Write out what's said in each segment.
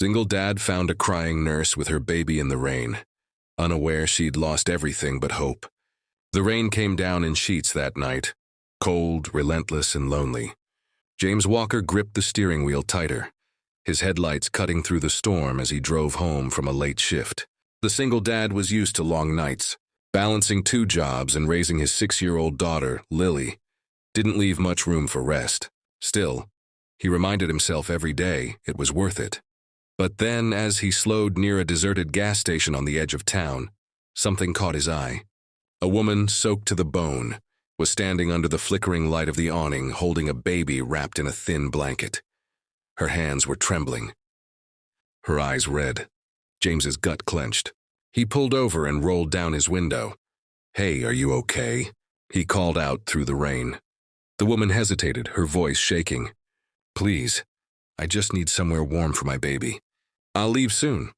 Single dad found a crying nurse with her baby in the rain, unaware she'd lost everything but hope. The rain came down in sheets that night, cold, relentless, and lonely. James Walker gripped the steering wheel tighter, his headlights cutting through the storm as he drove home from a late shift. The single dad was used to long nights. Balancing 2 jobs and raising his 6-year-old daughter, Lily, didn't leave much room for rest. Still, he reminded himself every day it was worth it. But then, as he slowed near a deserted gas station on the edge of town, something caught his eye. A woman, soaked to the bone, was standing under the flickering light of the awning, holding a baby wrapped in a thin blanket. Her hands were trembling, her eyes red. James's gut clenched. He pulled over and rolled down his window. "Hey, are you okay?" he called out through the rain. The woman hesitated, her voice shaking. "Please, I just need somewhere warm for my baby. I'll leave soon."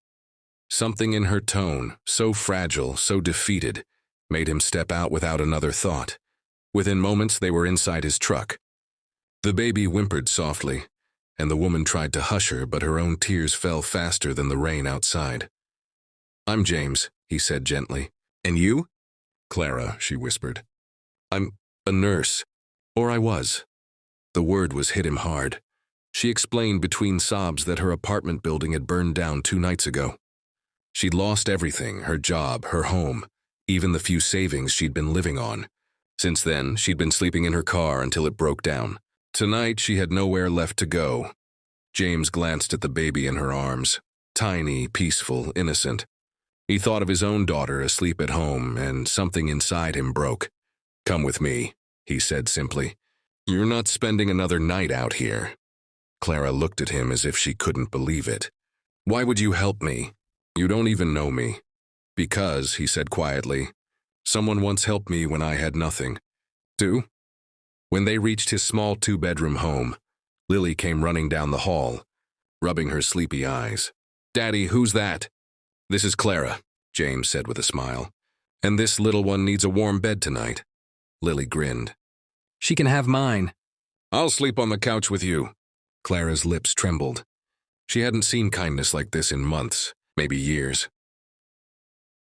Something in her tone, so fragile, so defeated, made him step out without another thought. Within moments, they were inside his truck. The baby whimpered softly, and the woman tried to hush her, but her own tears fell faster than the rain outside. "I'm James," he said gently. "And you?" "Clara," she whispered. "I'm a nurse. Or I was." The word hit him hard. She explained between sobs that her apartment building had burned down 2 nights ago. She'd lost everything, her job, her home, even the few savings she'd been living on. Since then, she'd been sleeping in her car until it broke down. Tonight, she had nowhere left to go. James glanced at the baby in her arms, tiny, peaceful, innocent. He thought of his own daughter asleep at home, and something inside him broke. "Come with me," he said simply. "You're not spending another night out here." Clara looked at him as if she couldn't believe it. "Why would you help me? You don't even know me." "Because," he said quietly, "someone once helped me when I had nothing." "Do?" When they reached his small 2-bedroom home, Lily came running down the hall, rubbing her sleepy eyes. "Daddy, who's that?" "This is Clara," James said with a smile. "And this little one needs a warm bed tonight." Lily grinned. "She can have mine." "I'll sleep on the couch with you." Clara's lips trembled. She hadn't seen kindness like this in months, maybe years.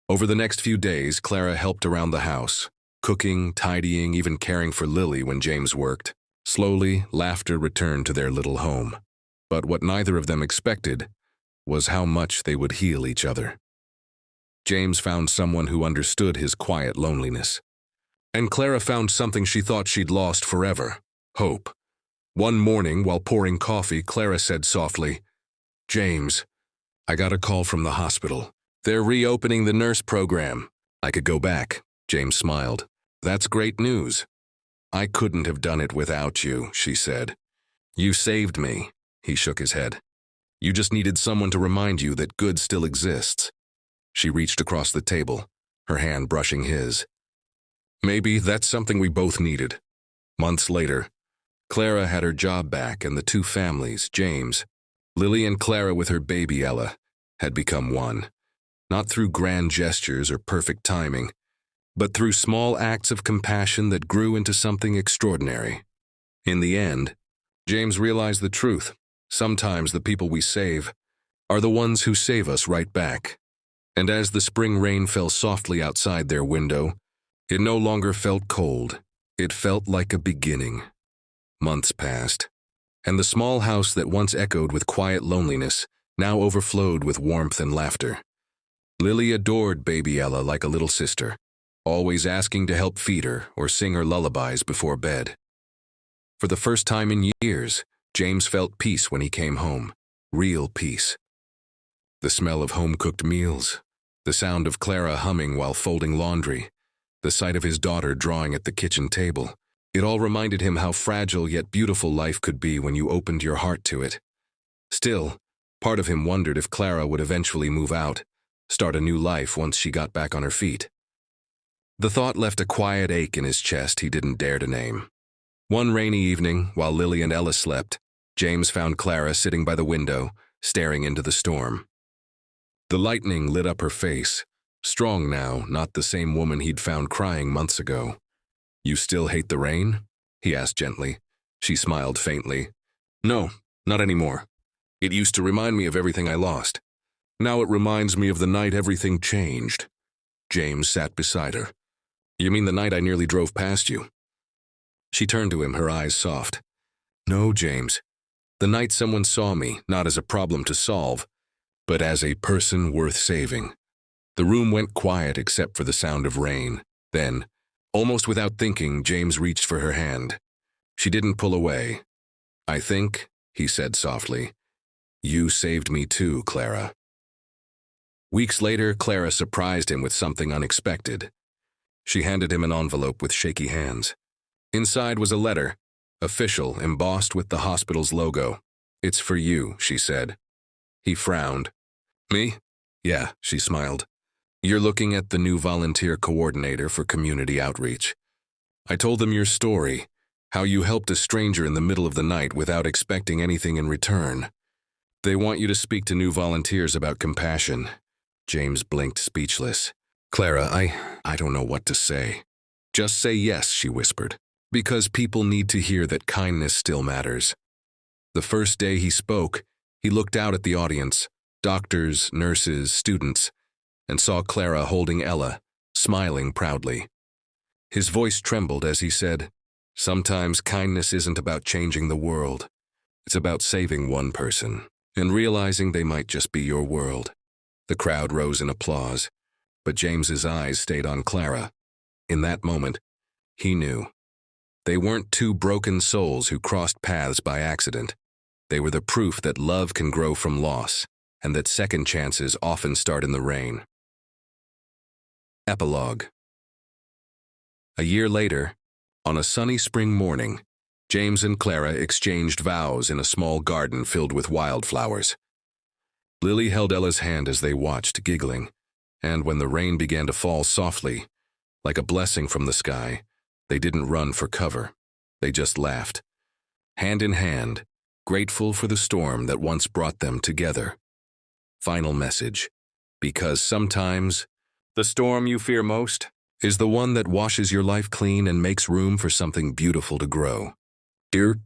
Over the next few days, Clara helped around the house, cooking, tidying, even caring for Lily when James worked. Slowly, laughter returned to their little home. But what neither of them expected was how much they would heal each other. James found someone who understood his quiet loneliness. And Clara found something she thought she'd lost forever: hope. One morning, while pouring coffee, Clara said softly, "James, I got a call from the hospital. They're reopening the nurse program. I could go back." James smiled. "That's great news." "I couldn't have done it without you," she said. "You saved me." He shook his head. "You just needed someone to remind you that good still exists." She reached across the table, her hand brushing his. Maybe that's something we both needed. Months later, Clara had her job back, and the 2 families, James, Lily and Clara with her baby Ella, had become one. Not through grand gestures or perfect timing, but through small acts of compassion that grew into something extraordinary. In the end, James realized the truth. Sometimes the people we save are the ones who save us right back. And as the spring rain fell softly outside their window, it no longer felt cold. It felt like a beginning. Months passed, and the small house that once echoed with quiet loneliness now overflowed with warmth and laughter. Lily adored baby Ella like a little sister, always asking to help feed her or sing her lullabies before bed. For the first time in years, James felt peace when he came home, real peace. The smell of home-cooked meals, the sound of Clara humming while folding laundry, the sight of his daughter drawing at the kitchen table. It all reminded him how fragile yet beautiful life could be when you opened your heart to it. Still, part of him wondered if Clara would eventually move out, start a new life once she got back on her feet. The thought left a quiet ache in his chest he didn't dare to name. One rainy evening, while Lily and Ella slept, James found Clara sitting by the window, staring into the storm. The lightning lit up her face, strong now, not the same woman he'd found crying months ago. "You still hate the rain?" he asked gently. She smiled faintly. "No, not anymore. It used to remind me of everything I lost. Now it reminds me of the night everything changed. James sat beside her. You mean the night I nearly drove past you? She turned to him, her eyes soft. No, James. The night someone saw me, not as a problem to solve, but as a person worth saving. The room went quiet except for the sound of rain. Then, almost without thinking, James reached for her hand. She didn't pull away. I think, he said softly, you saved me too, Clara. Weeks later, Clara surprised him with something unexpected. She handed him an envelope with shaky hands. Inside was a letter, official, embossed with the hospital's logo. It's for you, she said. He frowned. Me? Yeah, she smiled. You're looking at the new volunteer coordinator for community outreach. I told them your story, how you helped a stranger in the middle of the night without expecting anything in return. They want you to speak to new volunteers about compassion. James blinked, speechless. Clara, I don't know what to say. Just say yes, she whispered, because people need to hear that kindness still matters. The first day he spoke, he looked out at the audience, doctors, nurses, students, and saw Clara holding Ella, smiling proudly. His voice trembled as he said, sometimes kindness isn't about changing the world. It's about saving one person and realizing they might just be your world. The crowd rose in applause, but James's eyes stayed on Clara. In that moment, he knew. They weren't two broken souls who crossed paths by accident. They were the proof that love can grow from loss, and that second chances often start in the rain. Epilogue. A year later, on a sunny spring morning, James and Clara exchanged vows in a small garden filled with wildflowers. Lily held Ella's hand as they watched, giggling, and when the rain began to fall softly, like a blessing from the sky, they didn't run for cover. They just laughed, hand in hand, grateful for the storm that once brought them together. Final message. Because sometimes, the storm you fear most is the one that washes your life clean and makes room for something beautiful to grow. Dear